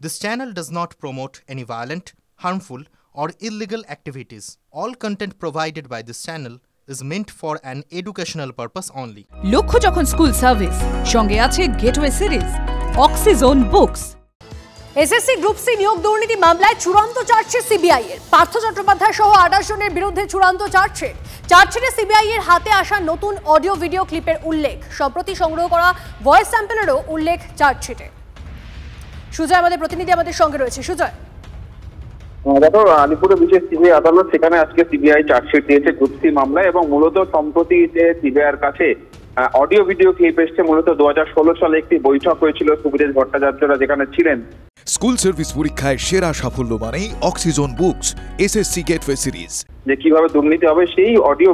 This channel does not promote any violent, harmful, or illegal activities. All content provided by this channel is meant for an educational purpose only. লক্ষ্য যখন school service সঙ্গে আছে gateway series Oxyzone books. SSC group C নিয়োগ দুর্নীতি মামলায় চূড়ান্ত chargesheet CBI এর। পার্থ চট্টোপাধ্যায় সহ 28 জনের বিরুদ্ধে চূড়ান্ত চার্জশিট। চার্জশিটে সিবিআই এর হাতে আসা নতুন অডিও ভিডিও ক্লিপের উল্লেখ, সম্প্রতি সংগ্রহ করা ভয়েস স্যাম্পলেরও উল্লেখ চার্জশিটে। সুজয় আমাদের প্রতিনিধি আমাদের সঙ্গে রয়েছে। সুজয়, দেখো, আলিপুরে বিশেষ সিবিআই আদালত সেখানে আজকে সিবিআই চার্জশিট দিয়েছে গ্রুপ সি মামলায়, এবং মূলত সম্প্রতি যে সিবিআইয়ের কাছে অডিও ভিডিও ক্লিপ এসছে, মূলত 2016 সালে একটি বৈঠক হয়েছিল সুবিরেশ ভট্টাচার্যরা যেখানে ছিলেন। স্কুল সার্ভিস পরীক্ষায় সেরা সাফল্য মানেই অক্সিজোন বুকস এসএসসি গেটওয়ে সিরিজ। যে কিভাবে দুর্নীতি হবে সেই অডিও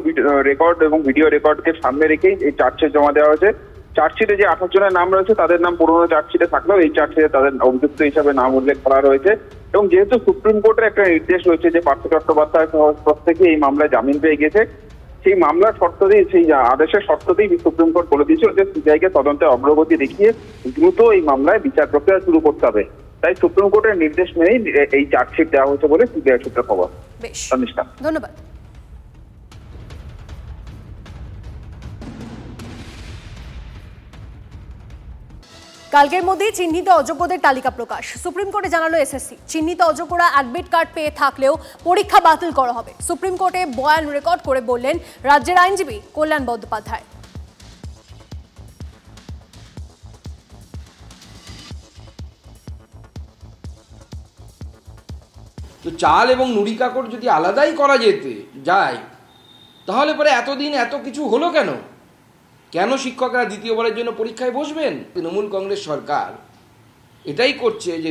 রেকর্ড এবং ভিডিও রেকর্ডকে সামনে রেখেই এই চার্জশিট জমা দেওয়া হয়েছে। চার্জশিটে যে 28 জনের নাম রয়েছে তাদের নাম পুরোনো চার্জশিটে থাকলেও এই চার্জশিটে তাদের অভিযুক্ত হিসাবে নাম উল্লেখ করা রয়েছে। এবং যেহেতু সুপ্রিম কোর্টের একটা নির্দেশ রয়েছে যে পার্থ চট্টোপাধ্যায় প্রত্যেকে এই মামলায় জামিন পেয়ে গেছে, সেই মামলার শর্ততেই, সেই আদেশের শর্ততেই সুপ্রিম কোর্ট বলে দিয়েছিল যে সিবিআইকে তদন্তে অগ্রগতি দেখিয়ে দ্রুত এই মামলায় বিচার প্রক্রিয়া শুরু করতে হবে। তাই সুপ্রিম কোর্টের নির্দেশ মেনেই এই চার্জশিট দেওয়া হয়েছে বলে সিবিআই সূত্রে খবর। বেশ, ধন্যবাদ। কালকের মধ্যেই চিহ্নিত অযোগ্যদের তালিকা প্রকাশ। সুপ্রিম কোর্টে জানালো এসএসসি, চিহ্নিত অযোগ্যরা অ্যাডমিট কার্ড পেয়ে থাকলেও পরীক্ষা বাতিল করা হবে। সুপ্রিম কোর্টে বয়ান রেকর্ড করে বললেন রাজ্যের আইনজীবী কল্যাণ বন্দ্যোপাধ্যায়। তো চাল এবং নুড়ি কাকড় যদি আলাদাই করা যায়, তাহলে পরে এতদিন এত কিছু হলো কেন? কেন শিক্ষকরা দ্বিতীয়বারের জন্য পরীক্ষায় বসবেন? তৃণমূল কংগ্রেস সরকার এটাই করছে যে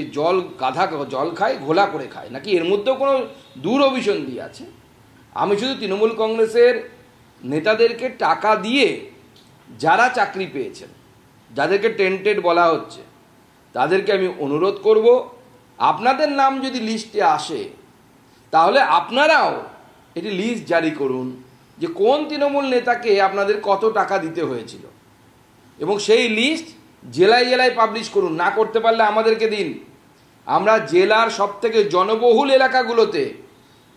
গাধা জল খায় ঘোলা করে খায়, নাকি এর মধ্যেও কোনো দূর অভিসন্ধি আছে? আমি শুধু তৃণমূল কংগ্রেসের নেতাদেরকে টাকা দিয়ে যারা চাকরি পেয়েছেন, যাদেরকে টেন্টেড বলা হচ্ছে, তাদেরকে আমি অনুরোধ করব, আপনাদের নাম যদি লিস্টে আসে তাহলে আপনারাও এটি লিস্ট জারি করুন যে কোন তৃণমূল নেতাকে আপনাদের কত টাকা দিতে হয়েছিল, এবং সেই লিস্ট জেলায় জেলায় পাবলিশ করুন। না করতে পারলে আমাদেরকে দিন, আমরা জেলার সবথেকে জনবহুল এলাকাগুলোতে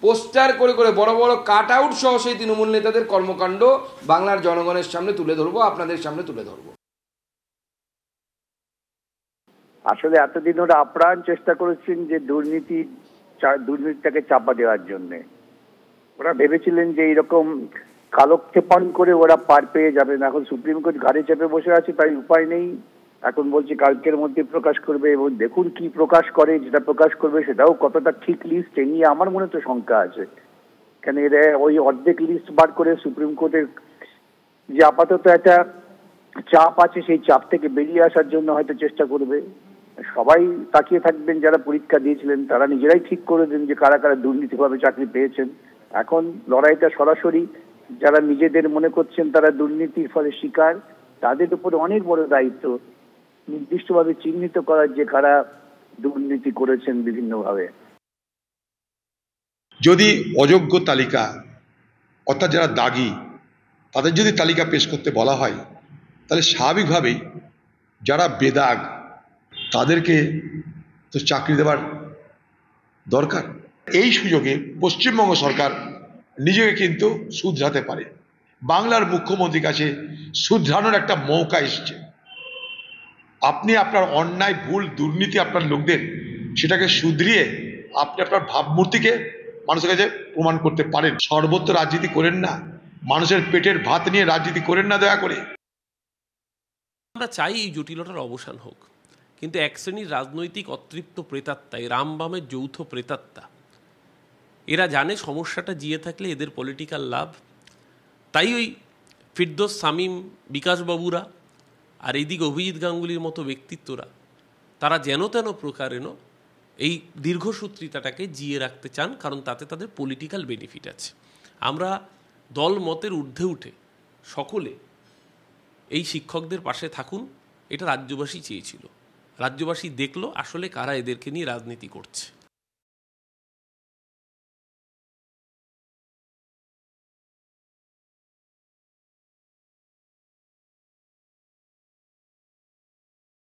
পোস্টার করে করে বড় বড় কাট আউট সহ সেই তৃণমূল নেতাদের কর্মকাণ্ড বাংলার জনগণের সামনে তুলে ধরবো, আপনাদের সামনে তুলে ধরবো। আসলে এতদিন ওরা আপ্রাণ চেষ্টা করেছেন যে দুর্নীতিটাকে চাপা দেওয়ার জন্য। ওরা ভেবেছিলেন যে এইরকম কালক্ষেপণ করে ওরা পার পেয়ে যাবেন। এখন সুপ্রিম কোর্ট ঘাড়ে চেপে বসে আছে, তাই উপায় নেই। এখন বলছে কালকের মধ্যে প্রকাশ করবে, এবং দেখুন কি প্রকাশ করে। যেটা প্রকাশ করবে সেটাও কতটা ঠিক লিস্ট, এ নিয়ে আমার মনে তো শঙ্কা আছে। কেন এরা ওই অর্ধেক লিস্ট বার করে সুপ্রিম কোর্টের যে আপাতত একটা চাপ আছে, সেই চাপ থেকে বেরিয়ে আসার জন্য হয়তো চেষ্টা করবে। সবাই তাকিয়ে থাকবেন, যারা পরীক্ষা দিয়েছিলেন তারা নিজেরাই ঠিক করে দেন যে কারা কারা দুর্নীতিভাবে চাকরি পেয়েছেন। এখন লড়াইটা সরাসরি যারা নিজেদের মনে করছেন তারা দুর্নীতির ফলে শিকার, তাদের উপরে অনেক বড় দায়িত্ব নির্দিষ্টভাবে চিহ্নিত করার যে কারা দুর্নীতি করেছেন বিভিন্নভাবে। যদি অযোগ্য তালিকা, অর্থাৎ যারা দাগী, তাদের যদি তালিকা পেশ করতে বলা হয়, তাহলে স্বাভাবিকভাবেই যারা বেদাগ তাদেরকে তো চাকরি দেওয়ার দরকার। এই সুযোগে পশ্চিমবঙ্গ সরকার নিজেকে কিন্তু শুধরাতে পারে। বাংলার মুখ্যমন্ত্রীর কাছে শুধরানোর একটা মৌকা এসছে। আপনি আপনার অন্যায়, ভুল, দুর্নীতি আপনার লোকদের, সেটাকে শুধরিয়ে আপনি আপনার ভাবমূর্তিকে মানুষের কাছে প্রমাণ করতে পারেন। সর্বত্র রাজনীতি করেন না, মানুষের পেটের ভাত নিয়ে রাজনীতি করেন না দয়া করে। আমরা চাই এই জটিলতার অবসান হোক, কিন্তু এক শ্রেণীর রাজনৈতিক অতৃপ্ত প্রেতাত্মা, এই রামবামের যৌথ প্রেতাত্মা, এরা জানে সমস্যাটা জিয়ে থাকলে এদের পলিটিক্যাল লাভ। তাই ওই ফিরদৌস শামীম, বিকাশবাবুরা আর এইদিকে অভিজিৎ গাঙ্গুলির মতো ব্যক্তিত্বরা, তারা যেন তেন প্রকারেণ এই দীর্ঘসূত্রিতাটাকে জিয়ে রাখতে চান, কারণ তাতে তাদের পলিটিক্যাল বেনিফিট আছে। আমরা দল মতের ঊর্ধ্বে উঠে সকলে এই শিক্ষকদের পাশে থাকুন, এটা রাজ্যবাসী চেয়েছিল। রাজ্যবাসী দেখলো আসলে কারা এদেরকে নিয়ে রাজনীতি করছে।